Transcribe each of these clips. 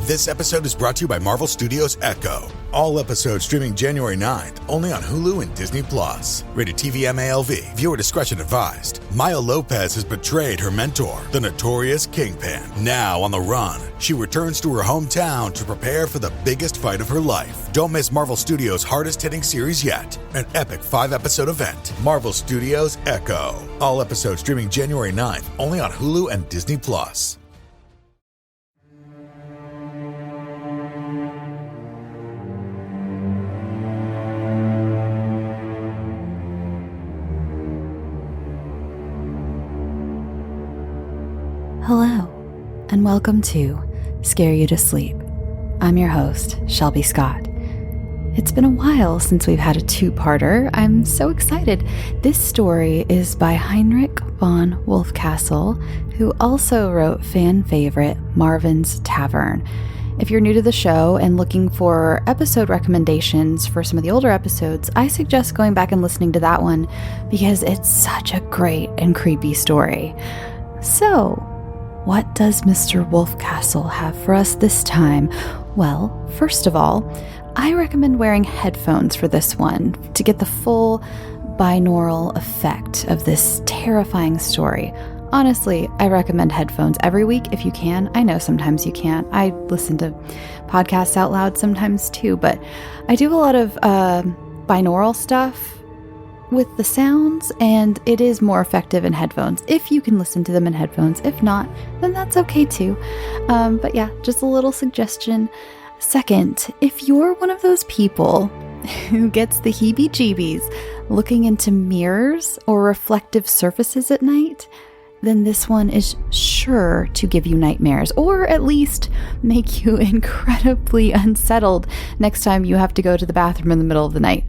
This episode is brought to you by Marvel Studios Echo. All episodes streaming January 9th, only on Hulu and Disney+. Rated TV MALV. Viewer discretion advised. Maya Lopez has betrayed her mentor, the notorious Kingpin. Now on the run, she returns to her hometown to prepare for the biggest fight of her life. Don't miss Marvel Studios' hardest-hitting series yet. An epic 5-episode event. Marvel Studios Echo. All episodes streaming January 9th, only on Hulu and Disney+. Hello, and welcome to Scare You to Sleep. I'm your host, Shelby Scott. It's been a while since we've had a two-parter. I'm so excited. This story is by Heinrich von Wolfcastle, who also wrote fan favorite Marvin's Tavern. If you're new to the show and looking for episode recommendations for some of the older episodes, I suggest going back and listening to that one because it's such a great and creepy story. So, what does Mr. Wolfcastle have for us this time? Well, first of all, I recommend wearing headphones for this one to get the full binaural effect of this terrifying story. Honestly, I recommend headphones every week if you can. I know sometimes you can't. I listen to podcasts out loud sometimes too, but I do a lot of binaural stuff with the sounds, and it is more effective in headphones if you can listen to them in headphones. If not, then that's okay too. But yeah, just a little suggestion. Second, if you're one of those people who gets the heebie-jeebies looking into mirrors or reflective surfaces at night, then this one is sure to give you nightmares, or at least make you incredibly unsettled next time you have to go to the bathroom in the middle of the night.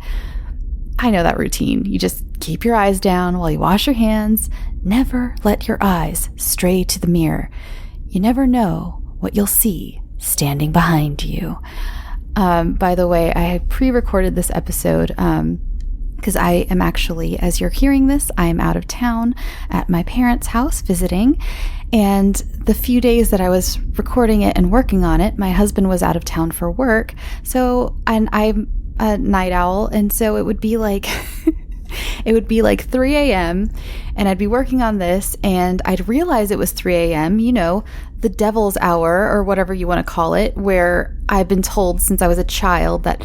I know that routine. You just keep your eyes down while you wash your hands. Never let your eyes stray to the mirror. You never know what you'll see standing behind you. By the way, I pre-recorded this episode because I am actually, as you're hearing this, I am out of town at my parents' house visiting. And the few days that I was recording it and working on it, my husband was out of town for work. So, and I'm a night owl, and so it would be like 3 a.m. and I'd be working on this and I'd realize it was 3 a.m., you know, the devil's hour or whatever you want to call it, where I've been told since I was a child that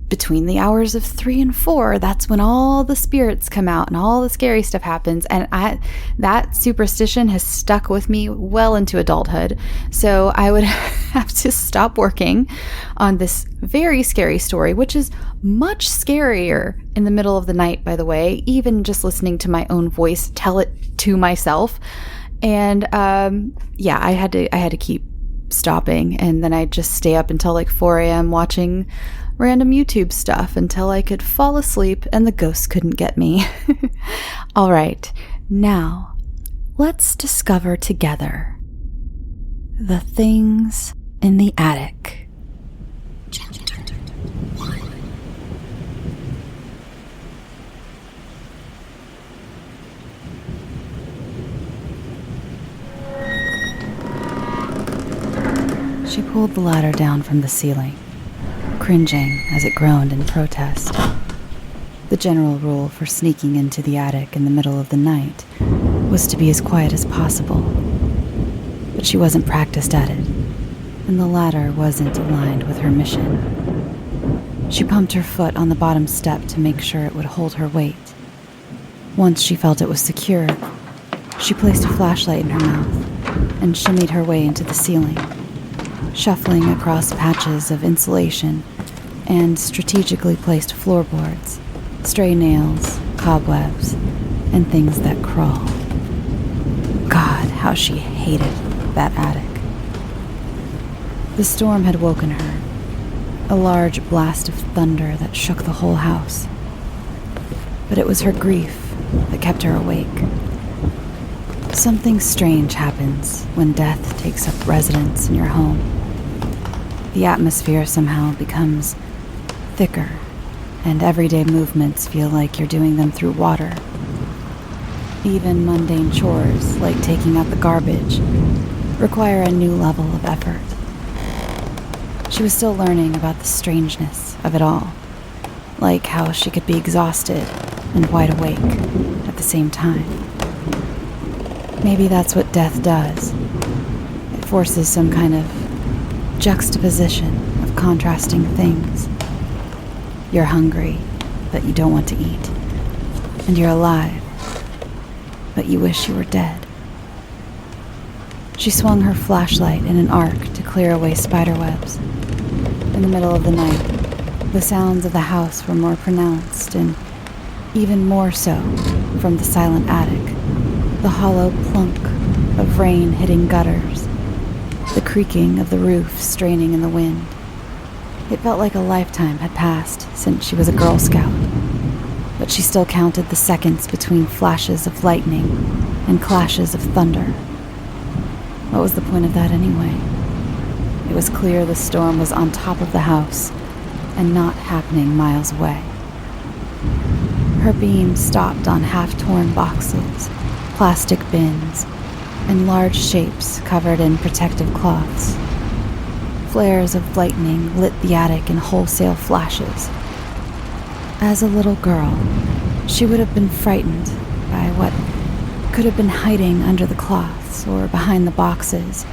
between the hours of 3 and 4, that's when all the spirits come out and all the scary stuff happens. And that superstition has stuck with me well into adulthood. So I would have to stop working on this very scary story, which is much scarier in the middle of the night, by the way, even just listening to my own voice tell it to myself. And yeah, I had to keep stopping, and then I'd just stay up until like 4 a.m. watching random YouTube stuff until I could fall asleep and the ghosts couldn't get me. All right, now let's discover together the things in the attic. Chapter 1. She pulled the ladder down from the ceiling, cringing as it groaned in protest. The general rule for sneaking into the attic in the middle of the night was to be as quiet as possible. But she wasn't practiced at it, and the ladder wasn't aligned with her mission. She pumped her foot on the bottom step to make sure it would hold her weight. Once she felt it was secure, she placed a flashlight in her mouth and shimmied her way into the ceiling, shuffling across patches of insulation and strategically placed floorboards, stray nails, cobwebs, and things that crawl. God, how she hated that attic. The storm had woken her, a large blast of thunder that shook the whole house. But it was her grief that kept her awake. Something strange happens when death takes up residence in your home. The atmosphere somehow becomes thicker, and everyday movements feel like you're doing them through water. Even mundane chores, like taking out the garbage, require a new level of effort. She was still learning about the strangeness of it all, like how she could be exhausted and wide awake at the same time. Maybe that's what death does. It forces some kind of juxtaposition of contrasting things. You're hungry, but you don't want to eat. And you're alive, but you wish you were dead. She swung her flashlight in an arc to clear away spiderwebs. In the middle of the night, the sounds of the house were more pronounced, and even more so from the silent attic. The hollow plunk of rain hitting gutters, the creaking of the roof straining in the wind. It felt like a lifetime had passed since she was a Girl Scout, but she still counted the seconds between flashes of lightning and clashes of thunder. What was the point of that anyway? It was clear the storm was on top of the house and not happening miles away. Her beam stopped on half-torn boxes, plastic bins, and large shapes covered in protective cloths. Flares of lightning lit the attic in wholesale flashes. As a little girl, she would have been frightened by what could have been hiding under the cloths or behind the boxes,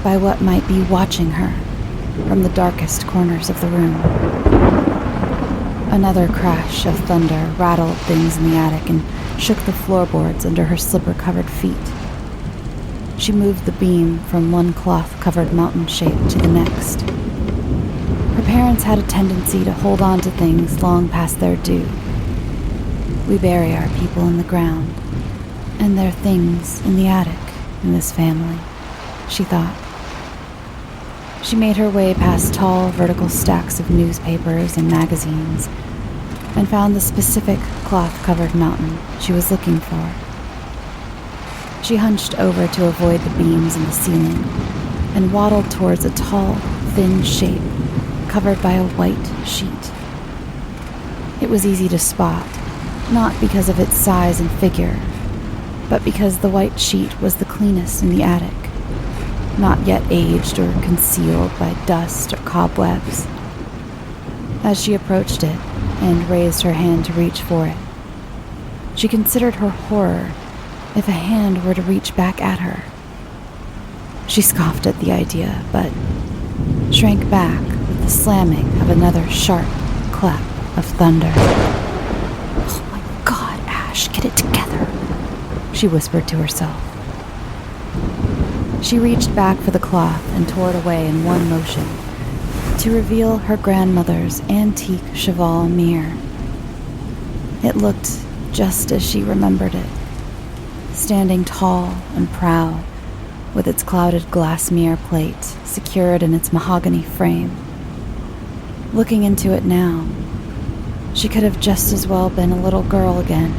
by what might be watching her from the darkest corners of the room. Another crash of thunder rattled things in the attic and shook the floorboards under her slipper-covered feet. She moved the beam from one cloth-covered mountain shape to the next. Her parents had a tendency to hold on to things long past their due. We bury our people in the ground, and their things in the attic in this family, she thought. She made her way past tall, vertical stacks of newspapers and magazines, and found the specific cloth-covered mountain she was looking for. She hunched over to avoid the beams in the ceiling, and waddled towards a tall, thin shape covered by a white sheet. It was easy to spot, not because of its size and figure, but because the white sheet was the cleanest in the attic, not yet aged or concealed by dust or cobwebs. As she approached it and raised her hand to reach for it, she considered her horror if a hand were to reach back at her. She scoffed at the idea, but shrank back with the slamming of another sharp clap of thunder. "Oh my God, Ash, get it together," she whispered to herself. She reached back for the cloth and tore it away in one motion, to reveal her grandmother's antique cheval mirror. It looked just as she remembered it, standing tall and proud, with its clouded glass mirror plate secured in its mahogany frame. Looking into it now, she could have just as well been a little girl again,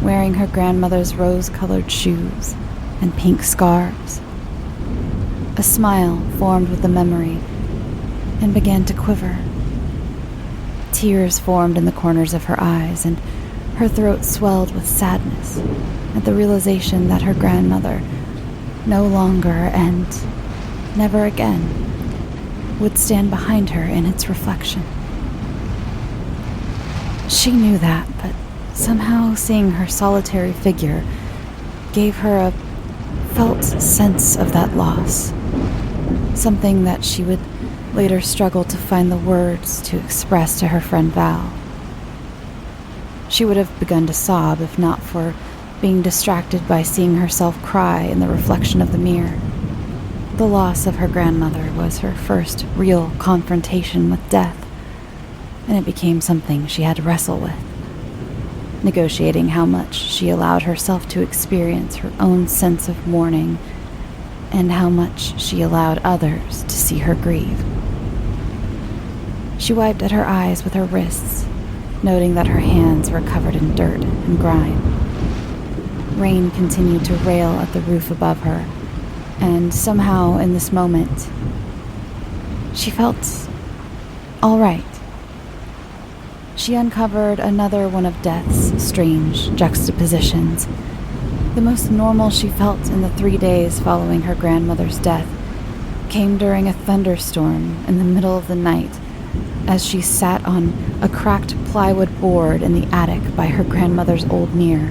wearing her grandmother's rose-colored shoes and pink scarves. A smile formed with the memory and began to quiver. Tears formed in the corners of her eyes, and her throat swelled with sadness at the realization that her grandmother, no longer and never again, would stand behind her in its reflection. She knew that, but somehow seeing her solitary figure gave her a felt sense of that loss, something that she would later struggle to find the words to express to her friend Val. She would have begun to sob if not for being distracted by seeing herself cry in the reflection of the mirror. The loss of her grandmother was her first real confrontation with death, and it became something she had to wrestle with, negotiating how much she allowed herself to experience her own sense of mourning and how much she allowed others to see her grieve. She wiped at her eyes with her wrists, noting that her hands were covered in dirt and grime. Rain continued to rail at the roof above her, and somehow in this moment, she felt all right. She uncovered another one of death's strange juxtapositions, the most normal she felt in the 3 days following her grandmother's death, came during a thunderstorm in the middle of the night as she sat on a cracked plywood board in the attic by her grandmother's old mirror.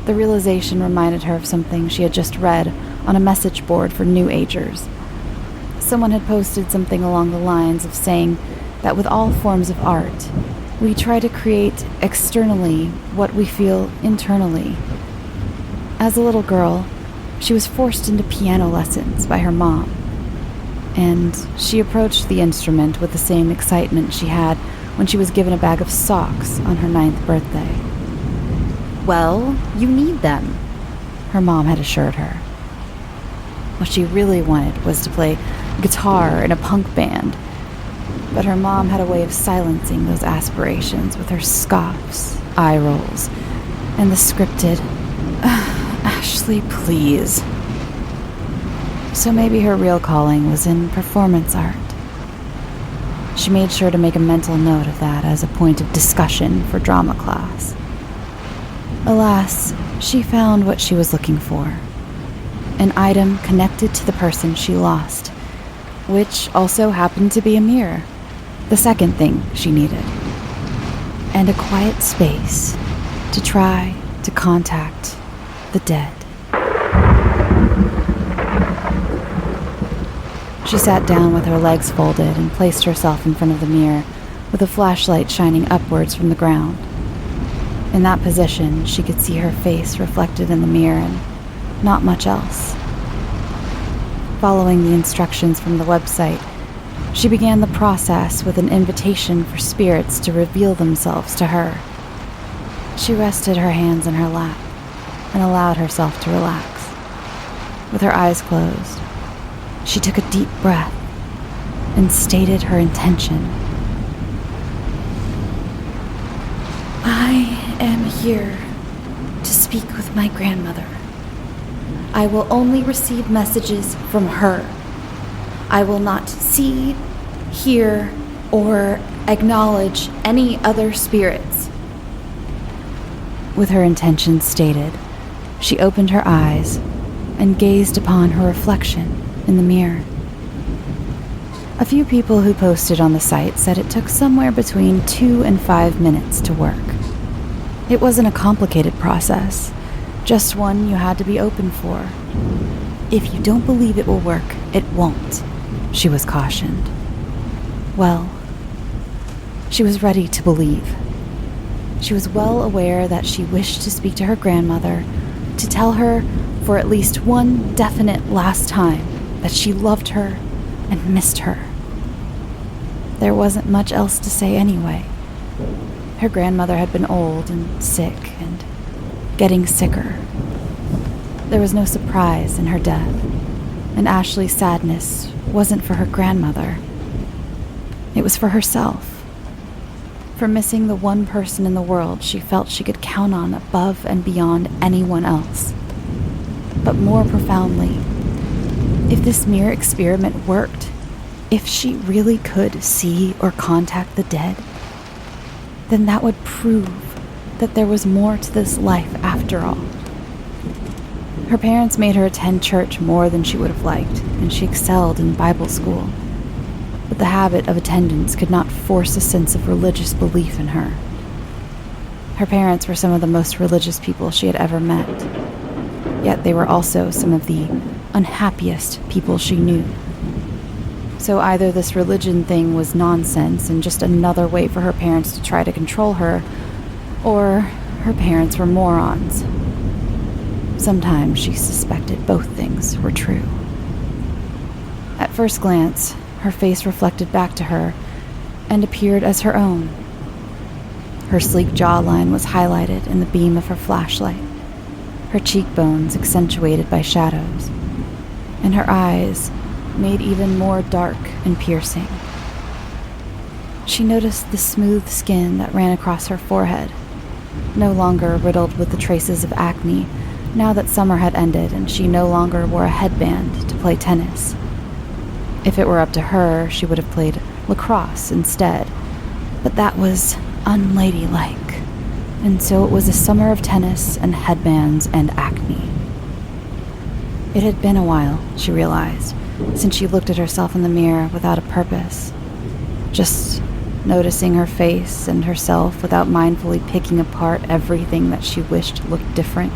The realization reminded her of something she had just read on a message board for New Agers. Someone had posted something along the lines of saying that with all forms of art, we try to create externally what we feel internally. As a little girl, she was forced into piano lessons by her mom, and she approached the instrument with the same excitement she had when she was given a bag of socks on her 9th birthday. "Well, you need them," her mom had assured her. What she really wanted was to play guitar in a punk band, but her mom had a way of silencing those aspirations with her scoffs, eye rolls, and the scripted, "Ashley, please." So maybe her real calling was in performance art. She made sure to make a mental note of that as a point of discussion for drama class. Alas, she found what she was looking for. An item connected to the person she lost, which also happened to be a mirror, the second thing she needed. And a quiet space to try to contact the dead. She sat down with her legs folded and placed herself in front of the mirror with a flashlight shining upwards from the ground. In that position, she could see her face reflected in the mirror and not much else. Following the instructions from the website, she began the process with an invitation for spirits to reveal themselves to her. She rested her hands in her lap and allowed herself to relax. With her eyes closed, she took a deep breath and stated her intention. "I am here to speak with my grandmother. I will only receive messages from her. I will not see, hear, or acknowledge any other spirits." With her intention stated, she opened her eyes and gazed upon her reflection in the mirror. A few people who posted on the site said it took somewhere between 2 and 5 minutes to work. It wasn't a complicated process, just one you had to be open for. If you don't believe it will work, it won't, she was cautioned. Well, she was ready to believe. She was well aware that she wished to speak to her grandmother, to tell her for at least one definite last time that she loved her and missed her. There wasn't much else to say anyway. Her grandmother had been old and sick and getting sicker. There was no surprise in her death, and Ashley's sadness wasn't for her grandmother. It was for herself, for missing the one person in the world she felt she could count on above and beyond anyone else. But more profoundly, if this mirror experiment worked, if she really could see or contact the dead, then that would prove that there was more to this life after all. Her parents made her attend church more than she would have liked, and she excelled in Bible school. But the habit of attendance could not force a sense of religious belief in her. Her parents were some of the most religious people she had ever met, yet they were also some of the unhappiest people she knew. So either this religion thing was nonsense and just another way for her parents to try to control her, or her parents were morons. Sometimes she suspected both things were true. At first glance, her face reflected back to her and appeared as her own. Her sleek jawline was highlighted in the beam of her flashlight, her cheekbones accentuated by shadows, and her eyes made even more dark and piercing. She noticed the smooth skin that ran across her forehead, no longer riddled with the traces of acne, now that summer had ended and she no longer wore a headband to play tennis. If it were up to her, she would have played lacrosse instead, but that was unladylike, and so it was a summer of tennis and headbands and acne. It had been a while, she realized, since she looked at herself in the mirror without a purpose, just noticing her face and herself without mindfully picking apart everything that she wished looked different.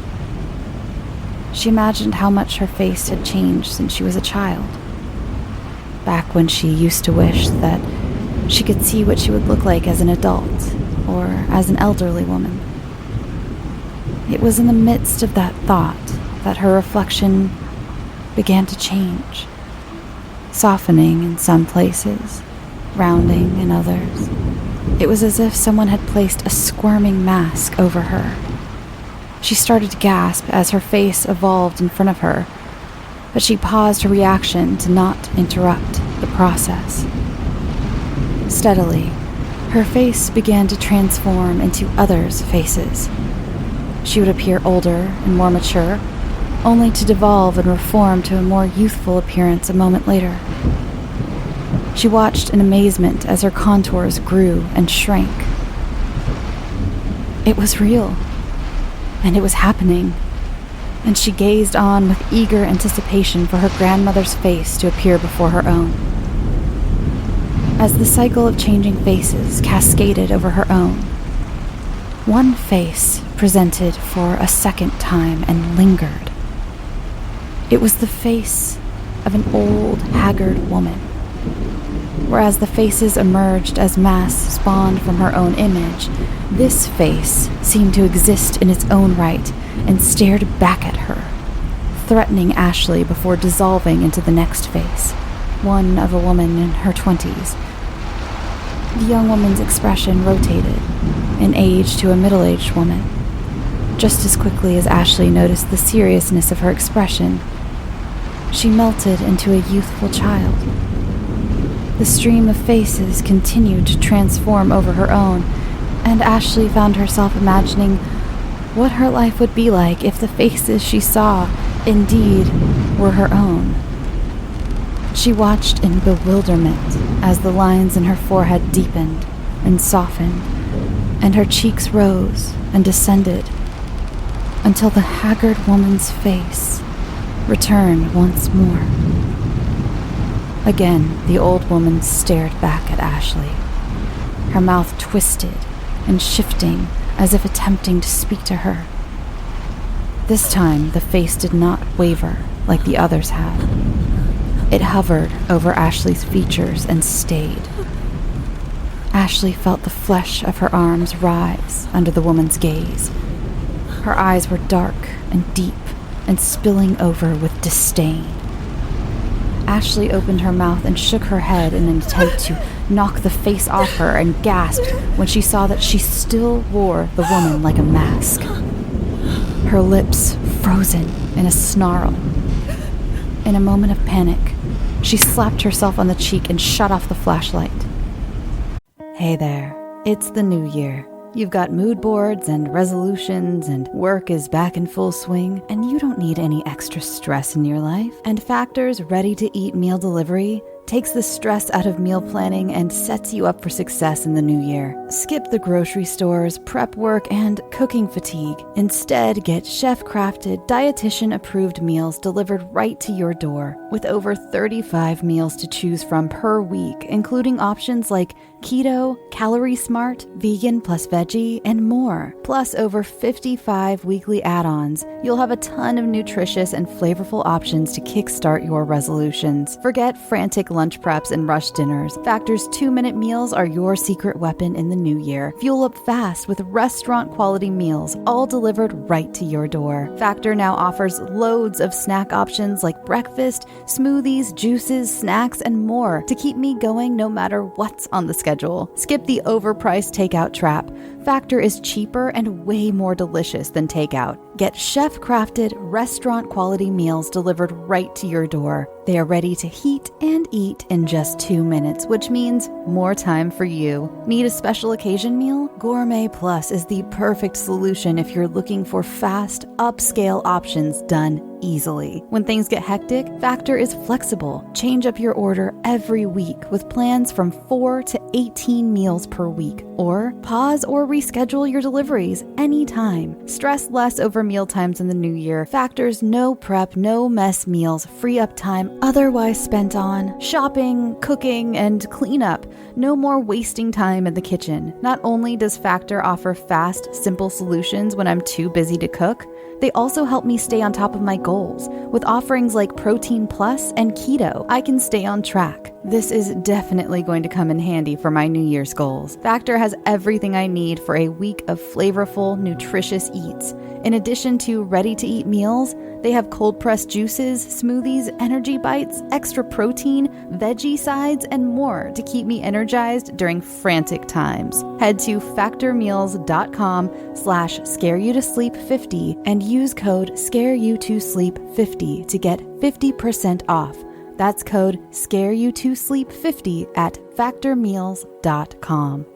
She imagined how much her face had changed since she was a child. Back when she used to wish that she could see what she would look like as an adult or as an elderly woman. It was in the midst of that thought that her reflection began to change, softening in some places, rounding in others. It was as if someone had placed a squirming mask over her. She started to gasp as her face evolved in front of her, but she paused her reaction to not interrupt the process. Steadily, her face began to transform into others' faces. She would appear older and more mature, only to devolve and reform to a more youthful appearance a moment later. She watched in amazement as her contours grew and shrank. It was real, and it was happening, and she gazed on with eager anticipation for her grandmother's face to appear before her own. As the cycle of changing faces cascaded over her own, one face presented for a second time and lingered. It was the face of an old, haggard woman. Whereas the faces emerged as masks spawned from her own image, this face seemed to exist in its own right and stared back at her, threatening Ashley before dissolving into the next face, one of a woman in her 20s. The young woman's expression rotated, in age to a middle-aged woman. Just as quickly as Ashley noticed the seriousness of her expression, she melted into a youthful child. The stream of faces continued to transform over her own, and Ashley found herself imagining what her life would be like if the faces she saw indeed were her own. She watched in bewilderment as the lines in her forehead deepened and softened, and her cheeks rose and descended, until the haggard woman's face returned once more. Again, the old woman stared back at Ashley, her mouth twisted and shifting as if attempting to speak to her. This time, the face did not waver like the others had. It hovered over Ashley's features and stayed. Ashley felt the flesh of her arms rise under the woman's gaze. Her eyes were dark and deep and spilling over with disdain. Ashley opened her mouth and shook her head in an attempt to knock the face off her and gasped when she saw that she still wore the woman like a mask. Her lips frozen in a snarl. In a moment of panic, she slapped herself on the cheek and shut off the flashlight. Hey there, it's the new year. You've got mood boards and resolutions, and work is back in full swing, and you don't need any extra stress in your life. And Factor's ready-to-eat meal delivery takes the stress out of meal planning and sets you up for success in the new year. Skip the grocery stores, prep work, and cooking fatigue. Instead, get chef-crafted, dietitian-approved meals delivered right to your door, with over 35 meals to choose from per week, including options like keto, calorie smart, vegan plus veggie, and more. Plus over 55 weekly add-ons. You'll have a ton of nutritious and flavorful options to kickstart your resolutions. Forget frantic lunch preps and rush dinners. Factor's 2-minute meals are your secret weapon in the new year. Fuel up fast with restaurant-quality meals, all delivered right to your door. Factor now offers loads of snack options like breakfast, smoothies, juices, snacks, and more to keep me going no matter what's on the schedule. Skip the overpriced takeout trap. Factor is cheaper and way more delicious than takeout. Get chef-crafted, restaurant-quality meals delivered right to your door. They are ready to heat and eat in just 2 minutes, which means more time for you. Need a special occasion meal? Gourmet Plus is the perfect solution if you're looking for fast, upscale options done easily. When things get hectic, Factor is flexible. Change up your order every week with plans from 4 to 18 meals per week. Or pause or reschedule your deliveries anytime. Stress less over meal times in the new year. Factor's no prep, no mess meals free up time otherwise spent on shopping, cooking, and cleanup. No more wasting time in the kitchen. Not only does Factor offer fast, simple solutions when I'm too busy to cook, they also help me stay on top of my goals. With offerings like Protein Plus and Keto, I can stay on track. This is definitely going to come in handy for my New Year's goals. Factor has everything I need for a week of flavorful, nutritious eats. In addition to ready-to-eat meals, they have cold-pressed juices, smoothies, energy bites, extra protein, veggie sides, and more to keep me energized during frantic times. Head to factormeals.com/scareyoutosleep50 and use code scareyoutosleep50 to get 50% off. That's code scareyoutosleep50 at factormeals.com.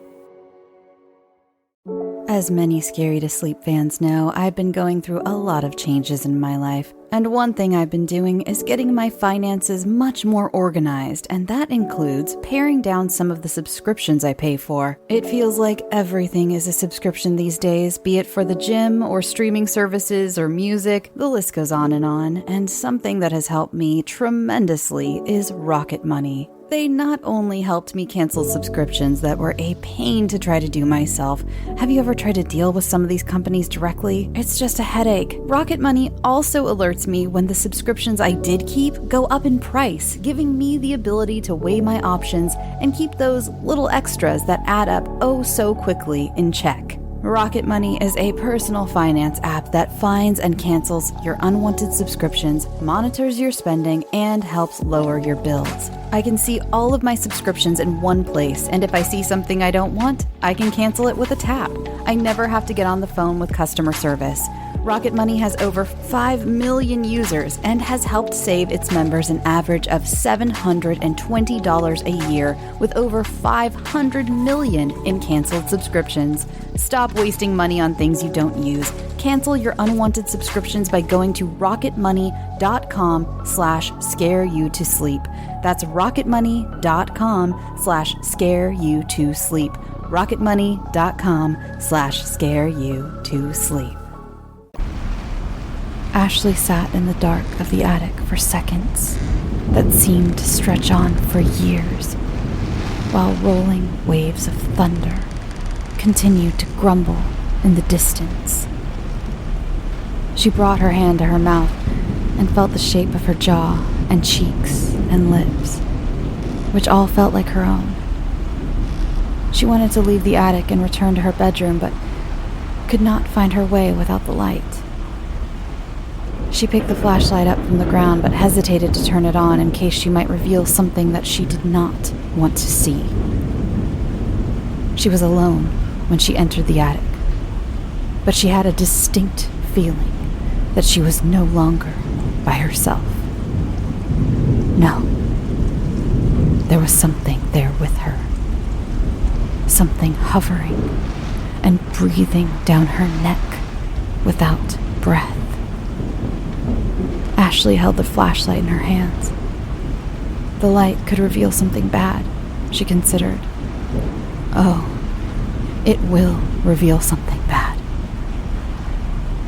As many Scary to Sleep fans know, I've been going through a lot of changes in my life. And one thing I've been doing is getting my finances much more organized, and that includes paring down some of the subscriptions I pay for. It feels like everything is a subscription these days, be it for the gym or streaming services or music, the list goes on, and something that has helped me tremendously is Rocket Money. They not only helped me cancel subscriptions that were a pain to try to do myself. Have you ever tried to deal with some of these companies directly? It's just a headache. Rocket Money also alerts me when the subscriptions I did keep go up in price, giving me the ability to weigh my options and keep those little extras that add up oh so quickly in check. Rocket Money is a personal finance app that finds and cancels your unwanted subscriptions, monitors your spending, and helps lower your bills. I can see all of my subscriptions in one place, and if I see something I don't want, I can cancel it with a tap. I never have to get on the phone with customer service. Rocket Money has over 5 million users and has helped save its members an average of $720 a year with over 500 million in canceled subscriptions. Stop wasting money on things you don't use. Cancel your unwanted subscriptions by going to rocketmoney.com/scareyoutosleep. That's rocketmoney.com/scareyoutosleep. rocketmoney.com/scareyoutosleep. Ashley sat in the dark of the attic for seconds that seemed to stretch on for years, while rolling waves of thunder continued to grumble in the distance. She brought her hand to her mouth and felt the shape of her jaw and cheeks and lips, which all felt like her own. She wanted to leave the attic and return to her bedroom, but could not find her way without the light. She picked the flashlight up from the ground, but hesitated to turn it on in case she might reveal something that she did not want to see. She was alone when she entered the attic, but she had a distinct feeling that she was no longer by herself. No, there was something there with her. Something hovering and breathing down her neck without breath. Ashley held the flashlight in her hands. The light could reveal something bad, she considered. Oh, it will reveal something bad.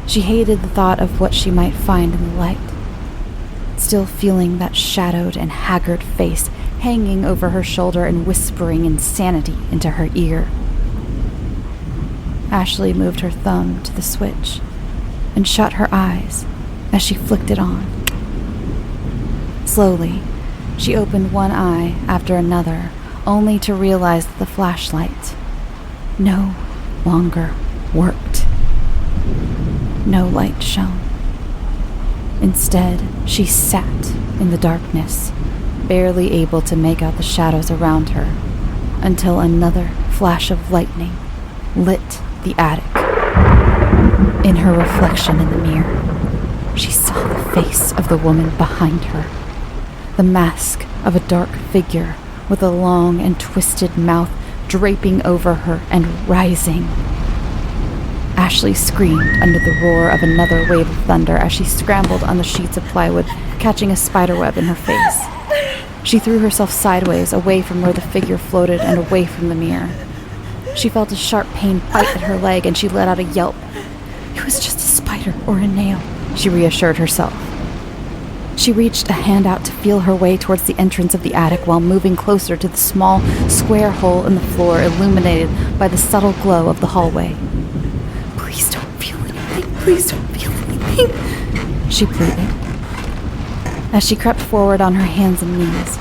She hated the thought of what she might find in the light, still feeling that shadowed and haggard face hanging over her shoulder and whispering insanity into her ear. Ashley moved her thumb to the switch and shut her eyes as she flicked it on. Slowly, she opened one eye after another, only to realize that the flashlight no longer worked. No light shone. Instead, she sat in the darkness, barely able to make out the shadows around her, until another flash of lightning lit the attic. In her reflection in the mirror, she saw the face of the woman behind her, the mask of a dark figure with a long and twisted mouth draping over her and rising. Ashley screamed under the roar of another wave of thunder as she scrambled on the sheets of plywood, catching a spiderweb in her face. She threw herself sideways, away from where the figure floated and away from the mirror. She felt a sharp pain bite at her leg, and she let out a yelp. It was just a spider or a nail, she reassured herself. She reached a hand out to feel her way towards the entrance of the attic while moving closer to the small, square hole in the floor illuminated by the subtle glow of the hallway. "Please don't feel anything. Please don't feel anything," she pleaded. As she crept forward on her hands and knees,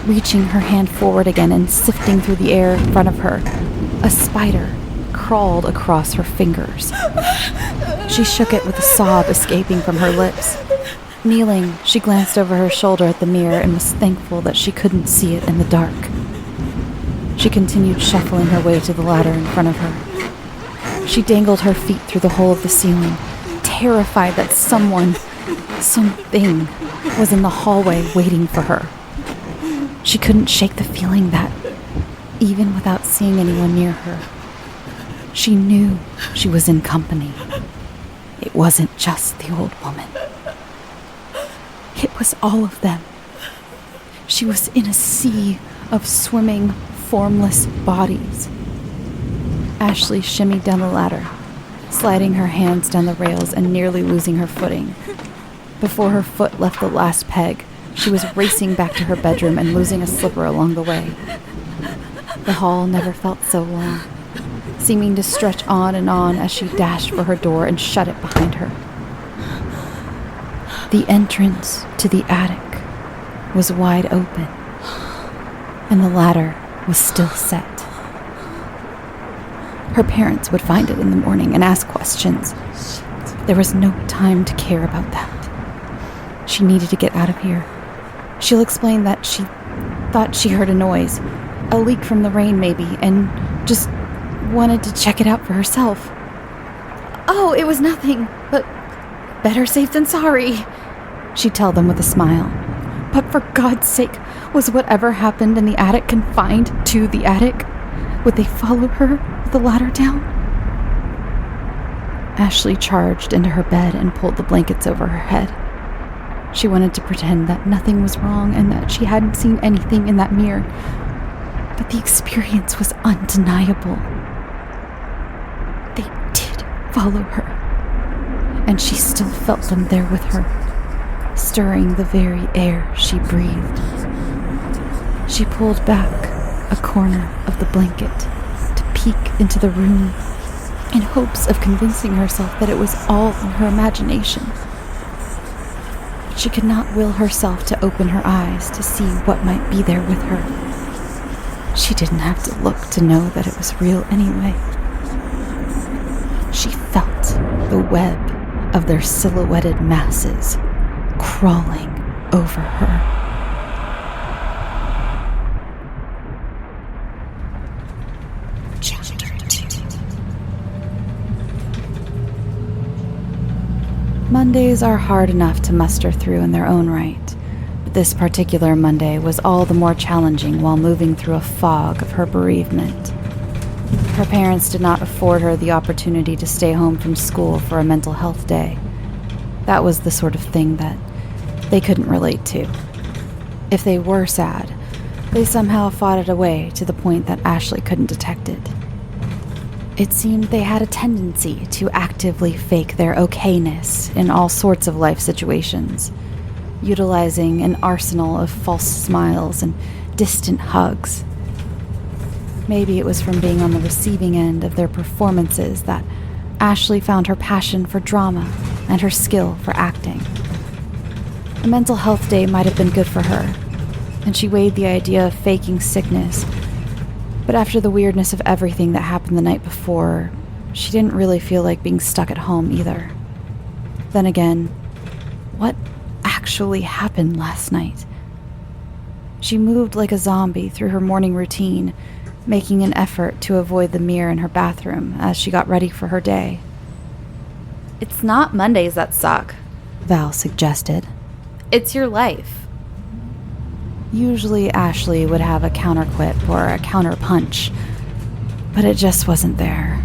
reaching her hand forward again and sifting through the air in front of her, a spider crawled across her fingers. She shook it with a sob escaping from her lips. Kneeling, she glanced over her shoulder at the mirror and was thankful that she couldn't see it in the dark. She continued shuffling her way to the ladder in front of her. She dangled her feet through the hole of the ceiling, terrified that something, was in the hallway waiting for her. She couldn't shake the feeling that, even without seeing anyone near her, she knew she was in company. It wasn't just the old woman. It was all of them. She was in a sea of swimming, formless bodies. Ashley shimmied down the ladder, sliding her hands down the rails and nearly losing her footing. Before her foot left the last peg, she was racing back to her bedroom and losing a slipper along the way. The hall never felt so long, seeming to stretch on and on as she dashed for her door and shut it behind her. The entrance to the attic was wide open, and the ladder was still set. Her parents would find it in the morning and ask questions. There was no time to care about that. She needed to get out of here. She'll explain that she thought she heard a noise, a leak from the rain maybe, and just wanted to check it out for herself. "Oh, it was nothing, but better safe than sorry," she'd tell them with a smile. But for God's sake, was whatever happened in the attic confined to the attic? Would they follow her with the ladder down? Ashley charged into her bed and pulled the blankets over her head. She wanted to pretend that nothing was wrong and that she hadn't seen anything in that mirror. But the experience was undeniable. They did follow her, and she still felt them there with her, stirring the very air she breathed. She pulled back a corner of the blanket to peek into the room in hopes of convincing herself that it was all in her imagination. But she could not will herself to open her eyes to see what might be there with her. She didn't have to look to know that it was real anyway. She felt the web of their silhouetted masses crawling over her. Chapter 2. Mondays are hard enough to muster through in their own right, but this particular Monday was all the more challenging while moving through a fog of her bereavement. Her parents did not afford her the opportunity to stay home from school for a mental health day. That was the sort of thing that they couldn't relate to. If they were sad, they somehow fought it away to the point that Ashley couldn't detect it. It seemed they had a tendency to actively fake their okayness in all sorts of life situations, utilizing an arsenal of false smiles and distant hugs. Maybe it was from being on the receiving end of their performances that Ashley found her passion for drama and her skill for acting. A mental health day might have been good for her, and she weighed the idea of faking sickness. But after the weirdness of everything that happened the night before, she didn't really feel like being stuck at home either. Then again, what actually happened last night? She moved like a zombie through her morning routine, making an effort to avoid the mirror in her bathroom as she got ready for her day. "It's not Mondays that suck," Val suggested. "It's your life." Usually Ashley would have a counterquip or a counterpunch, but it just wasn't there.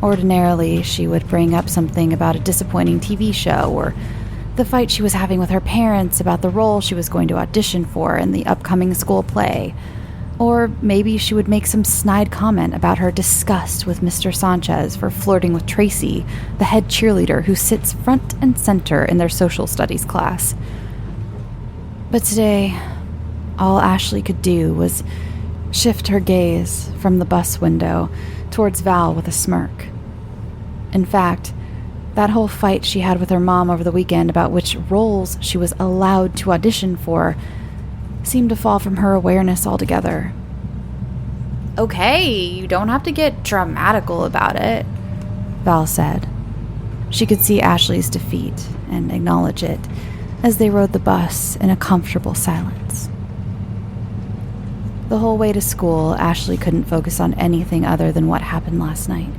Ordinarily, she would bring up something about a disappointing TV show or the fight she was having with her parents about the role she was going to audition for in the upcoming school play. Or maybe she would make some snide comment about her disgust with Mr. Sanchez for flirting with Tracy, the head cheerleader who sits front and center in their social studies class. But today, all Ashley could do was shift her gaze from the bus window towards Val with a smirk. In fact, that whole fight she had with her mom over the weekend about which roles she was allowed to audition for seemed to fall from her awareness altogether. "Okay, you don't have to get dramatical about it," Val said. She could see Ashley's defeat and acknowledge it as they rode the bus in a comfortable silence. The whole way to school, Ashley couldn't focus on anything other than what happened last night.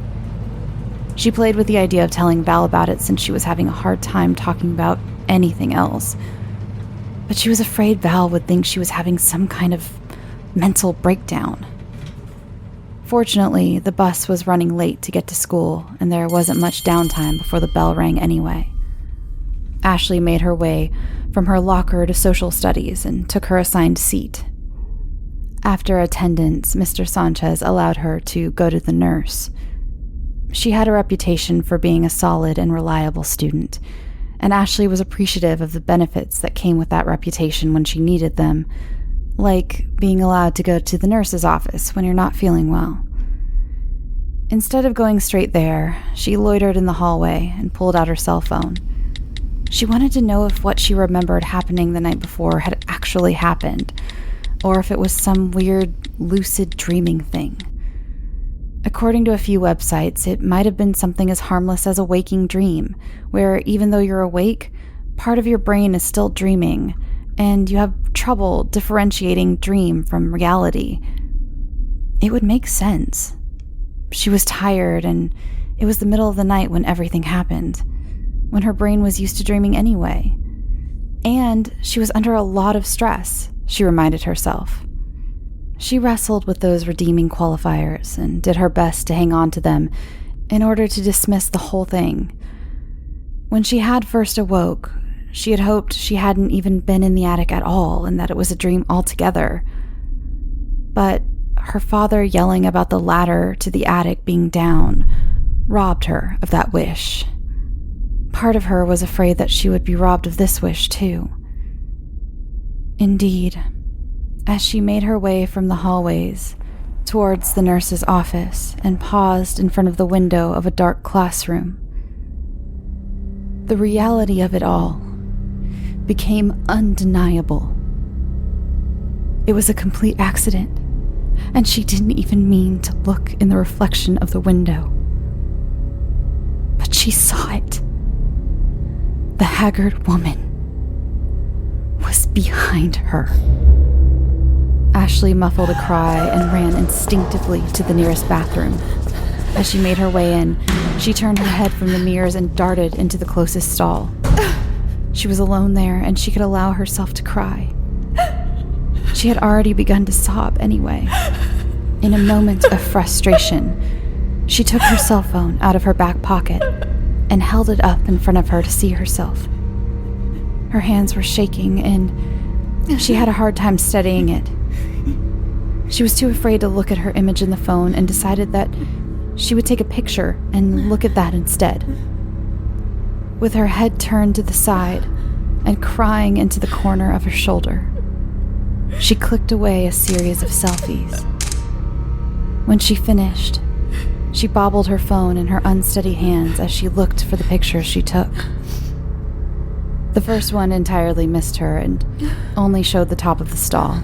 She played with the idea of telling Val about it since she was having a hard time talking about anything else. But she was afraid Val would think she was having some kind of mental breakdown. Fortunately, the bus was running late to get to school, and there wasn't much downtime before the bell rang anyway. Ashley made her way from her locker to social studies and took her assigned seat. After attendance, Mr. Sanchez allowed her to go to the nurse. She had a reputation for being a solid and reliable student, and Ashley was appreciative of the benefits that came with that reputation when she needed them, like being allowed to go to the nurse's office when you're not feeling well. Instead of going straight there, she loitered in the hallway and pulled out her cell phone. She wanted to know if what she remembered happening the night before had actually happened, or if it was some weird lucid dreaming thing. According to a few websites, it might have been something as harmless as a waking dream, where even though you're awake, part of your brain is still dreaming, and you have trouble differentiating dream from reality. It would make sense. She was tired, and it was the middle of the night when everything happened, when her brain was used to dreaming anyway. And she was under a lot of stress, she reminded herself. She wrestled with those redeeming qualifiers and did her best to hang on to them in order to dismiss the whole thing. When she had first awoke, she had hoped she hadn't even been in the attic at all and that it was a dream altogether. But her father yelling about the ladder to the attic being down robbed her of that wish. Part of her was afraid that she would be robbed of this wish too. Indeed, as she made her way from the hallways towards the nurse's office and paused in front of the window of a dark classroom, the reality of it all became undeniable. It was a complete accident, and she didn't even mean to look in the reflection of the window. But she saw it. The haggard woman was behind her. Ashley muffled a cry and ran instinctively to the nearest bathroom. As she made her way in, she turned her head from the mirrors and darted into the closest stall. She was alone there, and she could allow herself to cry. She had already begun to sob anyway. In a moment of frustration, she took her cell phone out of her back pocket and held it up in front of her to see herself. Her hands were shaking, and she had a hard time steadying it. She was too afraid to look at her image in the phone and decided that she would take a picture and look at that instead. With her head turned to the side and crying into the corner of her shoulder, she clicked away a series of selfies. When she finished, she bobbled her phone in her unsteady hands as she looked for the pictures she took. The first one entirely missed her and only showed the top of the stall.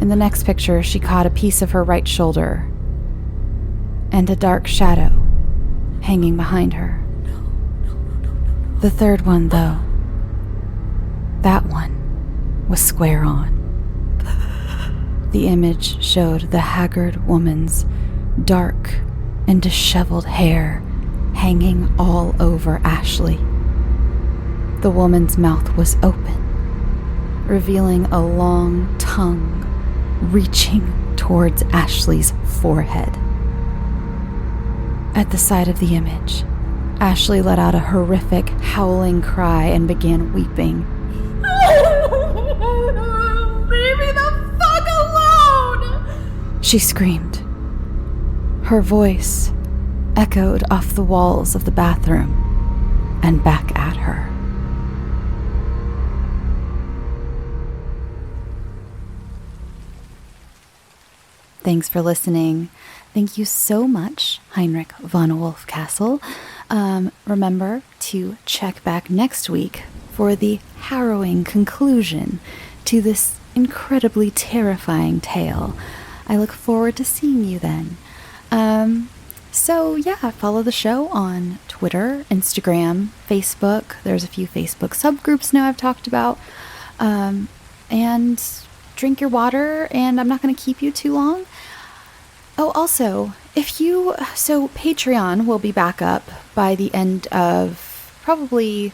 In the next picture, she caught a piece of her right shoulder and a dark shadow hanging behind her. The third one, though, that one was square on. The image showed the haggard woman's dark and disheveled hair hanging all over Ashley. The woman's mouth was open, revealing a long tongue reaching towards Ashley's forehead. At the sight of the image, Ashley let out a horrific, howling cry and began weeping. Leave me the fuck alone! She screamed. Her voice echoed off the walls of the bathroom and back at her. Thanks for listening. Thank you so much, Heinrich von Wolfcastle. Remember to check back next week for the harrowing conclusion to this incredibly terrifying tale. I look forward to seeing you then. Follow the show on Twitter, Instagram, Facebook. There's a few Facebook subgroups now I've talked about. And drink your water, and I'm not going to keep you too long. Oh, also, Patreon will be back up by the end of probably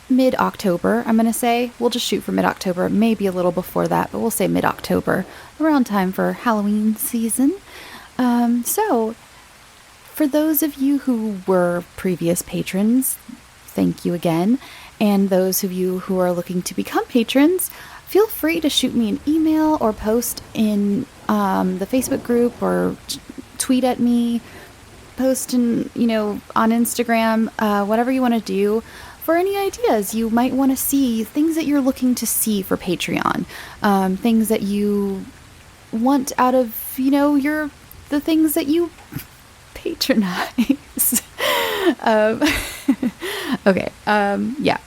mid-October, I'm going to say. We'll just shoot for mid-October, maybe a little before that, but we'll say mid-October, around time for Halloween season. For those of you who were previous patrons, thank you again. And those of you who are looking to become patrons, feel free to shoot me an email or post in the Facebook group or tweet at me, post on Instagram, whatever you want to do for any ideas you might want to see, things that you're looking to see for Patreon, things that you want out of, the things that you patronize.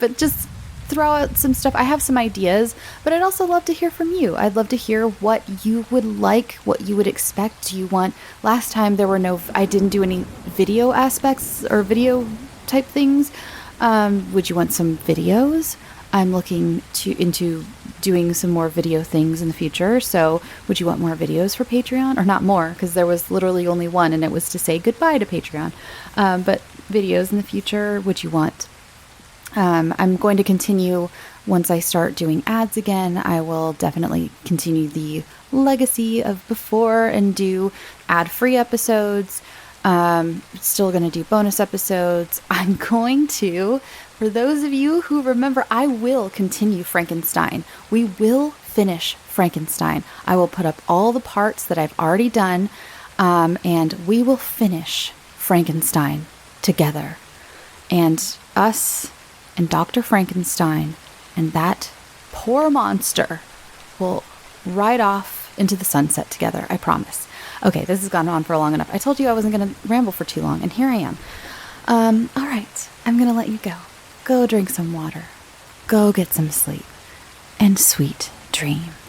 But just throw out some stuff. I have some ideas, but I'd also love to hear from you. I'd love to hear what you would like, what you would expect. Do you want, last time I didn't do any video aspects or video type things. Would you want some videos? I'm looking into doing some more video things in the future. So would you want more videos for Patreon? Or not more, because there was literally only one, and it was to say goodbye to Patreon. But videos in the future, would you want? I'm going to continue once I start doing ads again. I will definitely continue the legacy of before and do ad-free episodes. Still going to do bonus episodes. I'm going to, for those of you who remember, I will continue Frankenstein. We will finish Frankenstein. I will put up all the parts that I've already done, and we will finish Frankenstein together. And us and Dr. Frankenstein and that poor monster will ride off into the sunset together, I promise. Okay, this has gone on for long enough. I told you I wasn't going to ramble for too long, and here I am. All right, I'm going to let you go. Go drink some water. Go get some sleep. And sweet dreams.